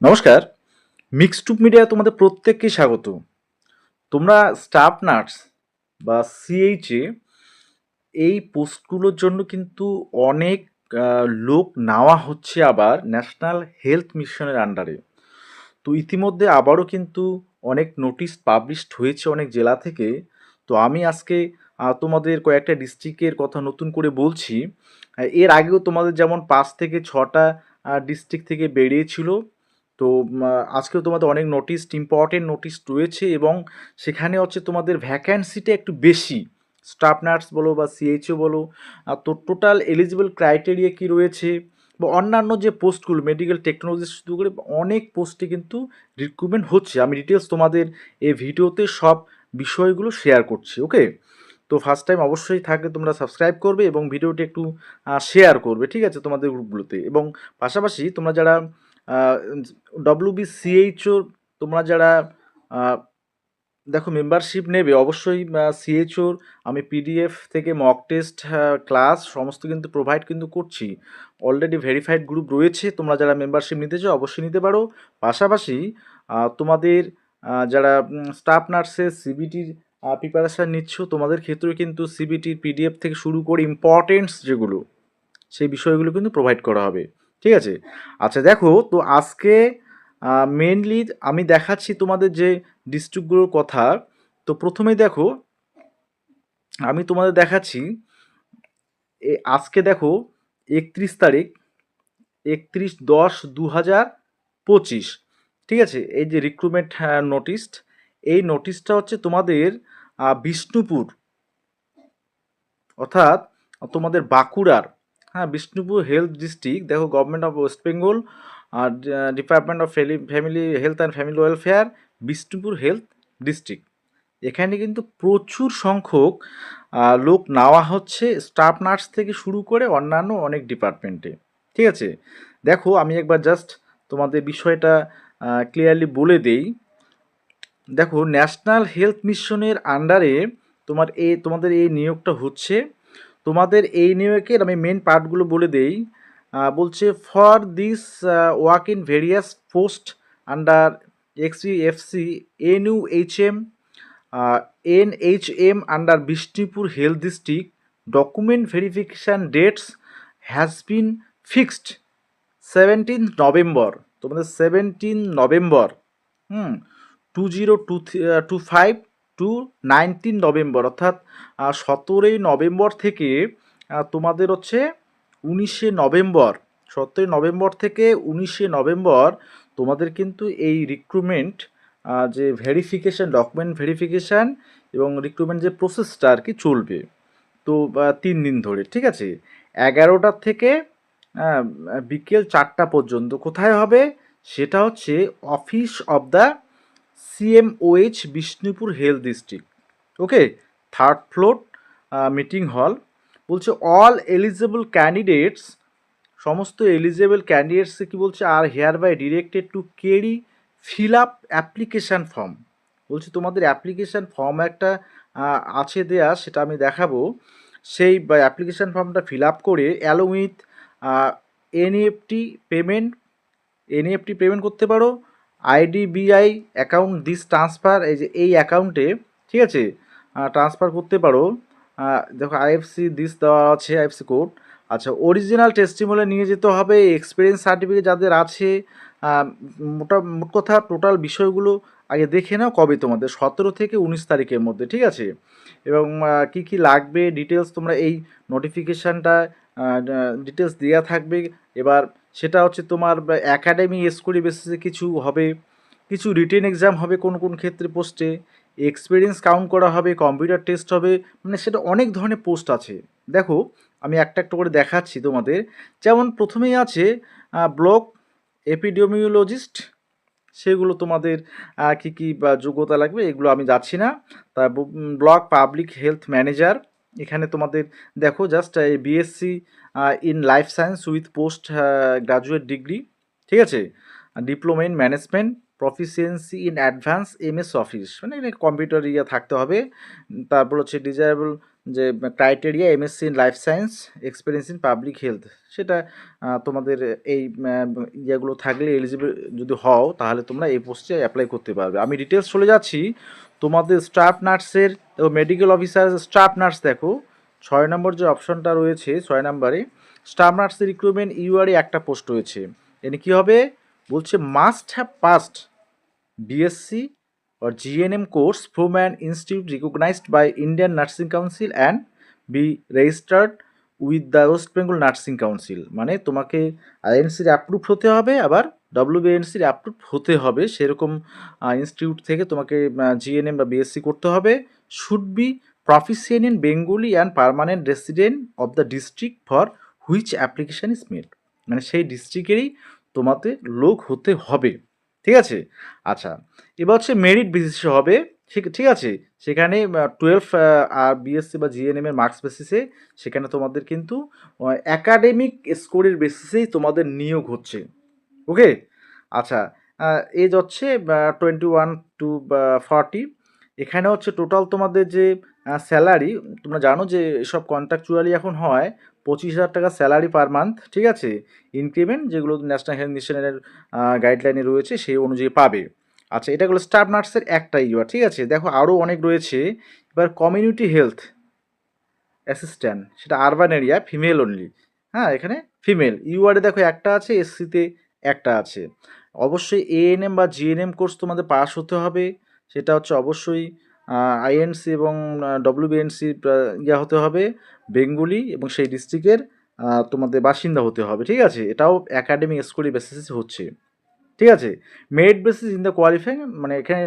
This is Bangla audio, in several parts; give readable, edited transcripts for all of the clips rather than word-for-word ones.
নমস্কার। মিক্সড মিডিয়ায় তোমাদের প্রত্যেককে স্বাগত। তোমরা স্টাফ নার্স বা সিএইচএ এই পোস্টগুলোর জন্য কিন্তু অনেক লোক নেওয়া হচ্ছে আবার ন্যাশনাল হেলথ মিশনের আন্ডারে। তো ইতিমধ্যে আবারও কিন্তু অনেক নোটিশ পাবলিশড হয়েছে অনেক জেলা থেকে। তো আমি আজকে তোমাদের কয়েকটা ডিস্ট্রিক্টের কথা নতুন করে বলছি। এর আগেও তোমাদের যেমন ৫ থেকে ৬টা ডিস্ট্রিক্ট থেকে বেরিয়েছিল। তো আজকেও তোমাদের অনেক নোটিশ, ইম্পর্টেন্ট নোটিশ রয়েছে এবং সেখানে হচ্ছে তোমাদের ভ্যাকেন্সিটা একটু বেশি। স্টাফ নার্স বলো বা সিএইচও বলো, তো টোটাল এলিজিবল ক্রাইটেরিয়া কী রয়েছে বা অন্যান্য যে পোস্টগুলো মেডিকেল টেকনোলজি শুরু করে অনেক পোস্টে কিন্তু রিক্রুটমেন্ট হচ্ছে। আমি ডিটেলস তোমাদের এই ভিডিওতে সব বিষয়গুলো শেয়ার করছি। ওকে, তো ফার্স্ট টাইম অবশ্যই থাকলে তোমরা সাবস্ক্রাইব করবে এবং ভিডিওটি একটু শেয়ার করবে, ঠিক আছে, তোমাদের গ্রুপগুলোতে। এবং পাশাপাশি তোমরা যারা ডব্লিউবিসিএইচও তোমরা যারা দেখো মেম্বারশিপ নেবে অবশ্যই সিএইচওর আমি পিডিএফ থেকে মক টেস্ট ক্লাস সমস্ত কিন্তু প্রোভাইড কিন্তু করছি। অলরেডি ভেরিফাইড গ্রুপ রয়েছে, তোমরা যারা মেম্বারশিপ নিতে চাও অবশ্যই নিতে পারো। পাশাপাশি তোমাদের যারা স্টাফ নার্সের সিবিটির প্রিপারেশান নিচ্ছ তোমাদের ক্ষেত্রেও কিন্তু সিবিটির পিডিএফ থেকে শুরু করে ইম্পর্টেন্টস যেগুলো সেই বিষয়গুলো কিন্তু প্রোভাইড করা হবে, ঠিক আছে। আচ্ছা দেখো, তো আজকে মেনলি আমি দেখাচ্ছি তোমাদের যে ডিস্ট্রিক্টগুলোর কথা। তো প্রথমেই দেখো আমি তোমাদের দেখাচ্ছি আজকে দেখো ৩১ তারিখ, 31/10/2025, ঠিক আছে। এই যে রিক্রুটমেন্ট নোটিশ, এই নোটিশটা হচ্ছে তোমাদের বিষ্ণুপুর অর্থাৎ তোমাদের বাঁকুড়ার, হ্যাঁ, বিষ্ণুপুর হেলথ ডিস্ট্রিক্ট। দেখো গভর্নমেন্ট অফ ওয়েস্ট বেঙ্গল আর department of family health and family welfare, Bishnupur health district. এখানে কিন্তু প্রচুর সংখ্যক লোক নেওয়া হচ্ছে স্টাফ নার্স থেকে শুরু করে অন্যান্য অনেক ডিপার্টমেন্টে, ঠিক আছে। দেখো আমি একবার জাস্ট তোমাদের বিষয়টা ক্লিয়ারলি বলে দেই। দেখো ন্যাশনাল হেলথ মিশনের আন্ডারে তোমাদের এই নিয়োগটা হচ্ছে। তোমাদের এই নিয়োগের আমি মেন পার্টগুলো বলে দেই। বলছে for this work in various post under XFC NHM NHM under Bishnupur Health District, document verification dates has been fixed 17th November, তোমাদের 17 নভেম্বর 2025 টু 19 নভেম্বর, অর্থাৎ 17ই নভেম্বর থেকে তোমাদের হচ্ছে 19 নভেম্বর, 17 নভেম্বর থেকে 19 নভেম্বর তোমাদের কিন্তু এই রিক্রুটমেন্ট যে ভেরিফিকেশান, ডকুমেন্ট ভেরিফিকেশান এবং রিক্রুটমেন্ট যে প্রসেসটা আর কি চলবে। তো 3 দিন ধরে, ঠিক আছে, 11টার থেকে বিকেল 4টা পর্যন্ত। কোথায় হবে সেটা হচ্ছে office of the CMOH Bishnupur health district. Okay, 3rd floor meeting hall. বলছে অল এলিজিবল ক্যান্ডিডেটস, সমস্ত এলিজেবল ক্যান্ডিডেটসে কী বলছে, are hereby directed to carry fill up application form. বলছে তোমাদের অ্যাপ্লিকেশান ফর্ম একটা আছে দেয়া, সেটা আমি দেখাবো। সেই অ্যাপ্লিকেশান ফর্মটা ফিল আপ করে অ্যালো উইথ এনইএফটি পেমেন্ট, পেমেন্ট করতে পারো। IDBI অ্যাকাউন্ট দিস ট্রান্সফার, এই যে এই অ্যাকাউন্টে, ঠিক আছে, ট্রান্সফার করতে পারো। দেখো IFC দিস দেওয়া আছে, IFC কোড। আচ্ছা, অরিজিনাল টেস্টিমোনিয়াল নিয়ে যেতে হবে, এক্সপিরিয়েন্স সার্টিফিকেট যাদের আছে। মোট কথা টোটাল বিষয়গুলো আগে দেখে নাও কবে তোমাদের, 17 থেকে 19 তারিখের মধ্যে, ঠিক আছে। এবং কি কি লাগবে ডিটেলস তোমরা এই নোটিফিকেশানটা ডিটেলস দেওয়া থাকবে। এবার সেটা হচ্ছে তোমার একাডেমি স্কোরি বেসিসে কিছু হবে, কিছু রিটেন এক্সাম হবে কোন কোন ক্ষেত্রে পোস্টে, এক্সপিরিয়েন্স কাউন্ট করা হবে, কম্পিউটার টেস্ট হবে, মানে সেটা অনেক ধরনের পোস্ট আছে। দেখো আমি একটা একটা করে দেখাচ্ছি তোমাদের। যেমন প্রথমেই আছে ব্লক এপিডেমিওলজিস্ট, সেগুলো তোমাদের কী কী যোগ্যতা লাগবে এগুলো আমি যাচ্ছি না। তা ব্লক পাবলিক হেলথ ম্যানেজার, এখানে তোমাদের দেখো just BSc in life science with post graduate degree, ঠিক আছে। Diploma in management, proficiency in advance MS office, মানে কম্পিউটার থাকতে হবে। তারপর হচ্ছে ডিজায়াবল যে criteria MSc in life science, experience in public health, সেটা তোমাদের এই ইয়েগুলো থাকলে এলিজিবল যদি হও তাহলে তোমরা এই পোস্টে অ্যাপ্লাই করতে পারবে। আমি ডিটেলস চলে যাচ্ছি। তোমাদের স্টাফ নার্সের এবং মেডিকেল অফিসার স্টাফ নার্স দেখো 6 নম্বর যে অপশনটা রয়েছে 6 নম্বরে স্টাফ নার্সের রিক্রুটমেন্ট ইউআরই একটা পোস্ট রয়েছে। এনে কী হবে বলছে must have passed BSc or GNM course from an institute recognized by Indian Nursing Council and be registered with the West Bengal Nursing Council। মানে তোমাকে আইএনসির অ্যাপ্রুভ হতে হবে, আবার ডব্লিউবিএনসির অ্যাপ্রুভ হতে হবে, সেরকম ইনস্টিটিউট থেকে তোমাকে জিএনএম বা বিএসসি করতে হবে। Should be proficient in Bengali and permanent resident of the district for which application is made. মানে সেই ডিস্ট্রিক্টেরই তোমাদের লোক হতে হবে, ঠিক আছে। আচ্ছা, এবার হচ্ছে মেরিট বেসিসে হবে, ঠিক আছে। সেখানে 12 আর বিএসসি বা জিএনএম এর মার্কস বেসিসে সেখানে তোমাদের কিন্তু একাডেমিক স্কোরের বেসিসেই তোমাদের নিয়োগ হচ্ছে। ওকে, আচ্ছা, এজ হচ্ছে 21 to 40। এখানে হচ্ছে টোটাল তোমাদের যে স্যালারি, তোমরা জানো যে এসব কন্ট্রাকচুয়ালি এখন হয় 25,000 টাকা স্যালারি পার মান্থ, ঠিক আছে। ইনক্রিমেন্ট যেগুলো ন্যাশনাল হেলথ মিশনের গাইডলাইনে রয়েছে সেই অনুযায়ী পাবে। আচ্ছা, এটা হলো স্টাফ নার্সের একটা ইউআর, ঠিক আছে। দেখো আরও অনেক রয়েছে। এবার কমিউনিটি হেলথ অ্যাসিস্ট্যান্ট, সেটা আরবান এরিয়া, ফিমেল অনলি। হ্যাঁ, এখানে ফিমেল ইউআরে দেখো একটা আছে, এসসিতে একটা আছে। অবশ্যই এএনএম বা জিএনএম কোর্স তোমাদের পাস হতে হবে, সেটা হচ্ছে অবশ্যই আইএনসি এবং ডব্লিউবিএনসি ইয়া হতে হবে বেঙ্গলি, এবং সেই ডিস্ট্রিক্টের তোমাদের বাসিন্দা হতে হবে, ঠিক আছে। এটাও একাডেমিক স্কোরের বেসিসে হচ্ছে, ঠিক আছে। Merit basis in the qualifying, মানে এখানে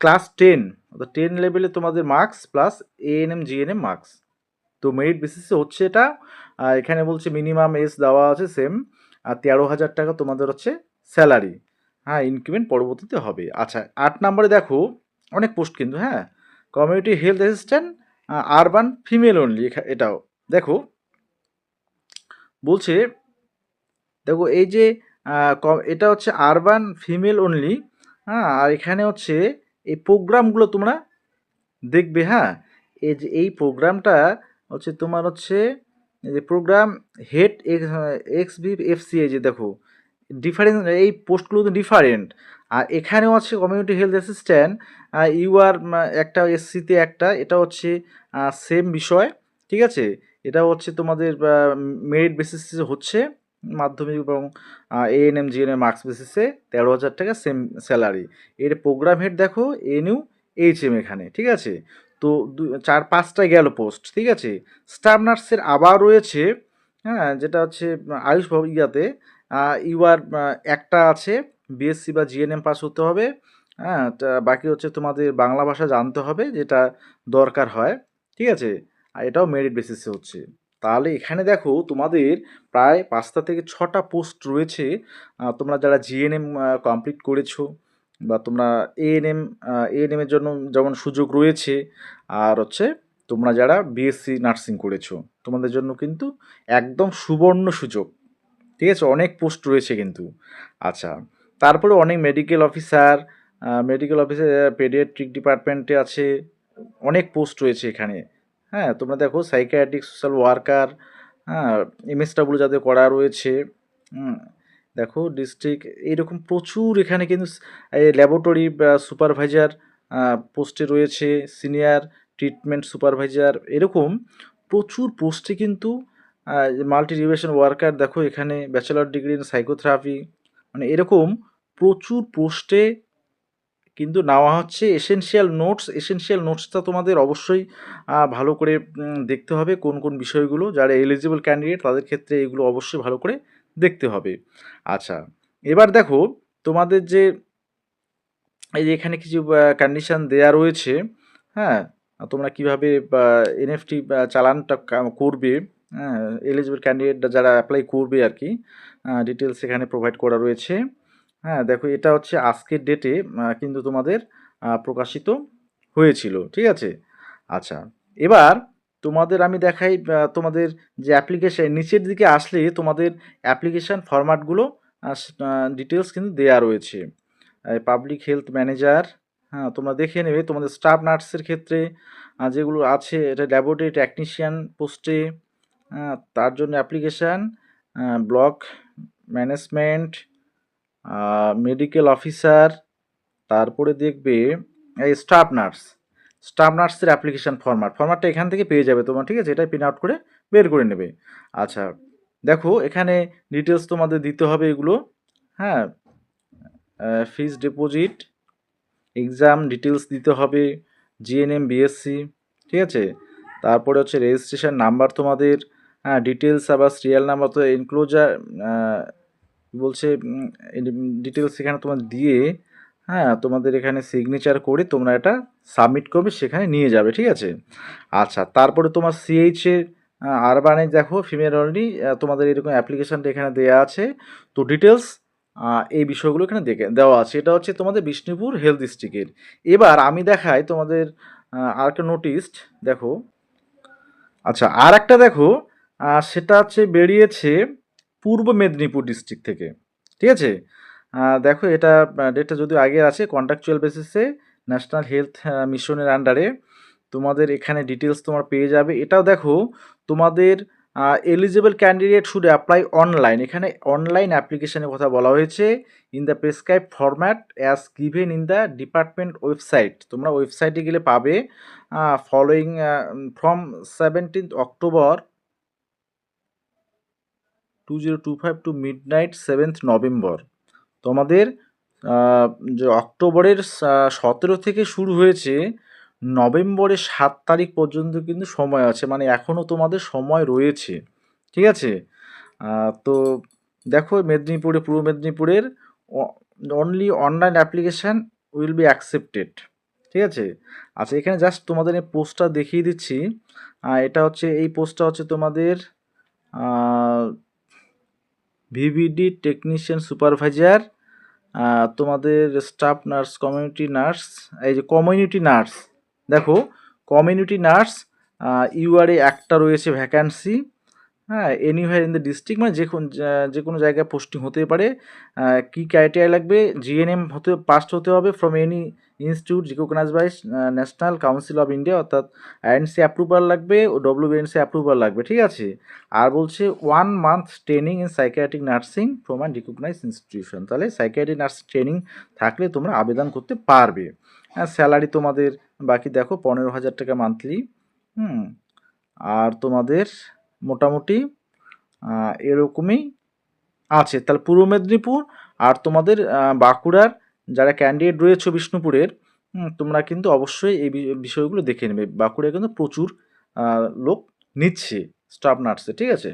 ক্লাস 10 অর্থাৎ 10 লেভেলে তোমাদের marks plus ANM GNM marks, তো মেরিট বেসিসে হচ্ছে এটা। এখানে বলছে মিনিমাম এজ দেওয়া আছে সেম, আর 13,000 টাকা তোমাদের হচ্ছে স্যালারি, হ্যাঁ, ইনক্রিমেন্ট পরবর্তীতে হবে। আচ্ছা, 8 নম্বরে দেখো অনেক পোস্ট কিন্তু, হ্যাঁ, community health assistant urban female only. এটাও দেখো বলছে, দেখো এই যে এটা হচ্ছে আরবান ফিমেল অনলি, হ্যাঁ, আর এখানে হচ্ছে এই প্রোগ্রামগুলো তোমরা দেখবে, হ্যাঁ। এই যে এই প্রোগ্রামটা হচ্ছে তোমার হচ্ছে যে প্রোগ্রাম হেড এক্স এই যে দেখো ডিফারেন্স, এই পোস্টগুলো তো ডিফারেন্ট। আর এখানেও আছে কমিউনিটি হেলথ অ্যাসিস্ট্যান্ট ইউআর একটা, এসসিতে একটা, এটা হচ্ছে সেম বিষয়, ঠিক আছে। এটা হচ্ছে তোমাদের মেরিট বেসিসে হচ্ছে, মাধ্যমিক এবং এএনএম জিএনএম মার্কস বেসিসে 13,000 টাকা সেম স্যালারি। এর প্রোগ্রাম হেড দেখো এনইউ এইচএম এখানে, ঠিক আছে। তো 4-5টা গেল পোস্ট, ঠিক আছে। স্টাফ নার্সের আবার রয়েছে, হ্যাঁ, যেটা হচ্ছে আয়ুষ ইয়াতে ইউআর একটা আছে, বিএসসি বা জিএনএম পাস হতে হবে, হ্যাঁ। বাকি হচ্ছে তোমাদের বাংলা ভাষা জানতে হবে, যেটা দরকার হয়, ঠিক আছে। আর এটাও মেরিট বেসিসে হচ্ছে। তাহলে এখানে দেখো তোমাদের প্রায় 5টা থেকে 6টা পোস্ট রয়েছে। তোমরা যারা জিএনএম কমপ্লিট করেছো, বা তোমরা এএনএমের জন্য যেমন সুযোগ রয়েছে, আর হচ্ছে তোমরা যারা বিএসসি নার্সিং করেছো তোমাদের জন্য কিন্তু একদম সুবর্ণ সুযোগ, ঠিক আছে। অনেক পোস্ট রয়েছে কিন্তু। আচ্ছা, তারপরে অনেক মেডিকেল অফিসার পেডিয়াট্রিক ডিপার্টমেন্টে আছে, অনেক পোস্ট রয়েছে এখানে, হ্যাঁ। তোমরা দেখো সাইকিয়াট্রিক সোশ্যাল ওয়ার্কার, হ্যাঁ, এমএসডব্লিউ যাদের করা রয়েছে, দেখো ডিস্ট্রিক্ট, এইরকম প্রচুর এখানে কিন্তু ল্যাবরেটরি সুপারভাইজার পোস্টে রয়েছে, সিনিয়র ট্রিটমেন্ট সুপারভাইজার, এরকম প্রচুর পোস্টে কিন্তু মাল্টি ডিভিশন ওয়ার্কার, দেখো এখানে ব্যাচেলর ডিগ্রি ইন সাইকোথেরাপি, মানে এরকম প্রচুর পোস্টে কিন্তু নেওয়া হচ্ছে। এসেনশিয়াল নোটসটা তোমাদের অবশ্যই ভালো করে দেখতে হবে, কোন কোন বিষয়গুলো যারা এলিজিবল ক্যান্ডিডেট তাদের ক্ষেত্রে এগুলো অবশ্যই ভালো করে দেখতে হবে। আচ্ছা, এবার দেখো তোমাদের যে এই যে এখানে কিছু কন্ডিশন দেয়া রয়েছে, হ্যাঁ, তোমরা কিভাবে এনএফটি চালানটা করবে, হ্যাঁ, এলিজিবল ক্যান্ডিডেট যারা অ্যাপ্লাই করবে আর কি, ডিটেলস এখানে প্রোভাইড করা রয়েছে, হ্যাঁ। দেখো এটা হচ্ছে আজকের ডেটে কিন্তু তোমাদের প্রকাশিত হয়েছিল, ঠিক আছে। আচ্ছা, এবার তোমাদের আমি দেখাই তোমাদের যে অ্যাপ্লিকেশন নিচের দিকে আসলে তোমাদের অ্যাপ্লিকেশান ফরম্যাটগুলো ডিটেলস কিন্তু দেয়া রয়েছে। পাবলিক হেলথ ম্যানেজার, হ্যাঁ, তোমরা দেখে নেবে তোমাদের স্টাফ নার্সের ক্ষেত্রে যেগুলো আছে, এটা ল্যাবরেটরি টেকনিশিয়ান পোস্টে, তার জন্য application, block management, medical officer, তারপরে দেখবে এই স্টাফ নার্সের অ্যাপ্লিকেশান ফরম্যাটটা এখান থেকে পেয়ে যাবে তোমার, ঠিক আছে? এটাই প্রিন্ট আউট করে বের করে নেবে। আচ্ছা, দেখো এখানে ডিটেলস তোমাদের দিতে হবে এগুলো, হ্যাঁ, ফিস ডিপোজিট, এক্সাম ডিটেলস দিতে হবে, জিএনএম বিএসসি, ঠিক আছে? তারপরে হচ্ছে রেজিস্ট্রেশন নাম্বার তোমাদের, হ্যাঁ, ডিটেলস আবার সিরিয়াল নাম্বার তো এনক্লোজার বলছে, ডিটেলস এখানে তোমার দিয়ে, হ্যাঁ, তোমাদের এখানে সিগনেচার করে তোমরা এটা সাবমিট করবে, সেখানে নিয়ে যাবে, ঠিক আছে? আচ্ছা, তারপরে তোমার সিএইচের আরবানে দেখো ফিমেল অনলি, তোমাদের এরকম অ্যাপ্লিকেশানটা এখানে দেওয়া আছে। তো ডিটেলস এই বিষয়গুলো এখানে দেওয়া আছে। এটা হচ্ছে তোমাদের বিষ্ণুপুর হেলথ ডিস্ট্রিক্টের। এবার আমি দেখাই তোমাদের আর একটা নোটিশড, দেখো। আচ্ছা, আর একটা দেখো, সেটা হচ্ছে বেরিয়েছে পূর্ব মেদিনীপুর ডিস্ট্রিক্ট থেকে, ঠিক আছে? দেখো এটা ডেটটা যদিও আগে আছে, কন্ট্রাকচুয়াল বেসিসে ন্যাশনাল হেলথ মিশনের আন্ডারে তোমাদের এখানে ডিটেলস তোমার পেয়ে যাবে। এটাও দেখো তোমাদের eligible candidate should apply online, এখানে অনলাইন অ্যাপ্লিকেশনের কথা বলা হয়েছে, in the prescribe format as given in the department website. তোমরা ওয়েবসাইটে গেলে পাবে, following from 17th October 2025 to midnight 7th November। তোমাদের যে অক্টোবরের 17 থেকে শুরু হয়েছে, নভেম্বরের 7 তারিখ পর্যন্ত কিন্তু সময় আছে, মানে এখনও তোমাদের সময় রয়েছে, ঠিক আছে? তো দেখো পূর্ব মেদিনীপুরের only online application will be accepted, ঠিক আছে? আচ্ছা, এখানে জাস্ট তোমাদের এই পোস্টটা দেখিয়ে দিচ্ছি। এটা হচ্ছে, এই পোস্টটা হচ্ছে তোমাদের ভিভিডি টেকনিশিয়ান সুপারভাইজার, তোমাদের স্টাফ নার্স, কমিউনিটি নার্স, এই যে কমিউনিটি নার্স, দেখো কমিউনিটি নার্স ইউআরএ একটা রয়েছে ভ্যাকান্সি, হ্যাঁ, এনিওয়্যার ইন দ্য ডিস্ট্রিক্ট, মানে যে কোনো জায়গায় পোস্টিং হতে পারে। কী ক্রাইটেরিয়া লাগবে, জিএনএম পাস হতে হবে from any institute recognise by national council of India, অর্থাৎ আইএনসি অ্যাপ্রুভাল লাগবে ও ডব্লিউবিএনসি অ্যাপ্রুভাল লাগবে, ঠিক আছে? আর বলছে 1 month training in psychiatric nursing from an recognise institution, তাহলে সাইকিয়াট্রিক নার্সিং ট্রেনিং থাকলে তোমরা আবেদন করতে পারবে। স্যালারি তোমাদের বাকি দেখো 15,000 টাকা মান্থলি, আর তোমাদের মোটামুটি এরকমই আছে। তাহলে পূর্ব মেদিনীপুর আর তোমাদের বাঁকুড়ার যারা ক্যান্ডিডেট রয়েছে বিষ্ণুপুরের, তোমরা কিন্তু অবশ্যই এই বিষয়গুলো দেখে নেবে। বাঁকুড়ায় কিন্তু প্রচুর লোক নিচ্ছে স্টাফ নার্সে, ঠিক আছে?